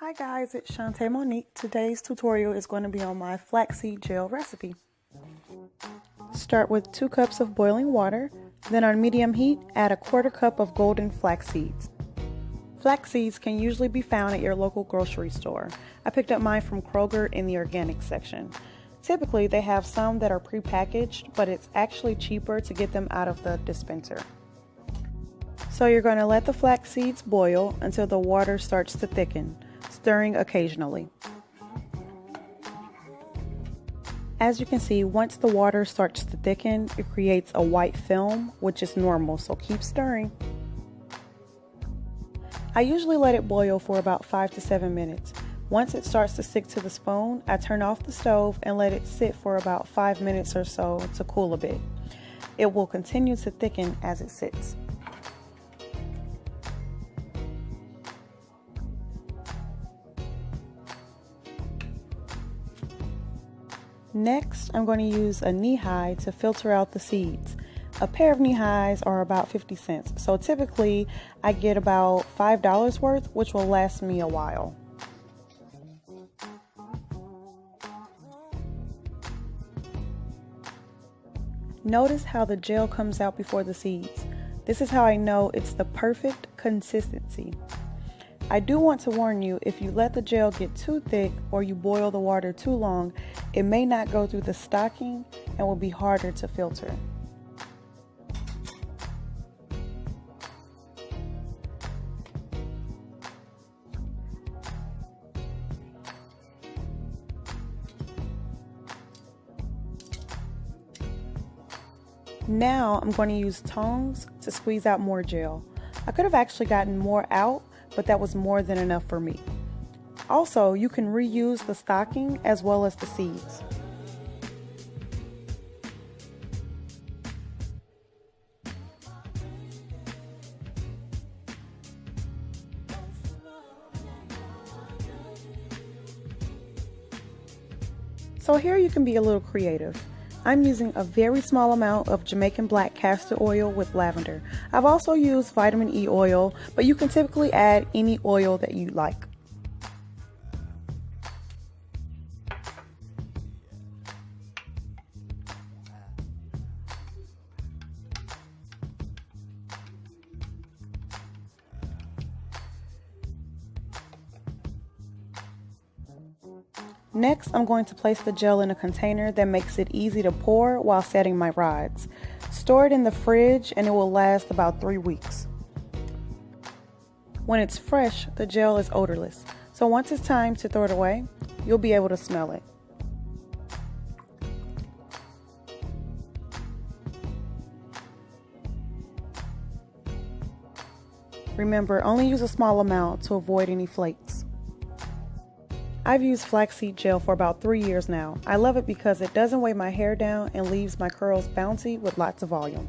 Hi guys, it's Shantae Monique. Today's tutorial is going to be on my flaxseed gel recipe. Start with 2 cups of boiling water, then on medium heat, add a 1/4 cup of golden flax seeds. Flax seeds can usually be found at your local grocery store. I picked up mine from Kroger in the organic section. Typically, they have some that are pre-packaged, but it's actually cheaper to get them out of the dispenser. So you're going to let the flax seeds boil until the water starts to thicken, stirring occasionally. As you can see, once the water starts to thicken, it creates a white film, which is normal, so keep stirring. I usually let it boil for about 5 to 7 minutes. Once it starts to stick to the spoon, I turn off the stove and let it sit for about 5 minutes or so to cool a bit. It will continue to thicken as it sits. Next, I'm going to use a knee-high to filter out the seeds. A pair of knee-highs are about 50 cents, so typically I get about $5 worth, which will last me a while. Notice how the gel comes out before the seeds. This is how I know it's the perfect consistency. I do want to warn you, if you let the gel get too thick or you boil the water too long, it may not go through the stocking and will be harder to filter. Now I'm going to use tongs to squeeze out more gel. I could have actually gotten more out, but that was more than enough for me. Also, you can reuse the stocking as well as the seeds. So here you can be a little creative. I'm using a very small amount of Jamaican black castor oil with lavender. I've also used vitamin E oil, but you can typically add any oil that you like. Next, I'm going to place the gel in a container that makes it easy to pour while setting my rods. Store it in the fridge and it will last about 3 weeks. When it's fresh, the gel is odorless, so once it's time to throw it away, you'll be able to smell it. Remember, only use a small amount to avoid any flakes. I've used flaxseed gel for about 3 years now. I love it because it doesn't weigh my hair down and leaves my curls bouncy with lots of volume.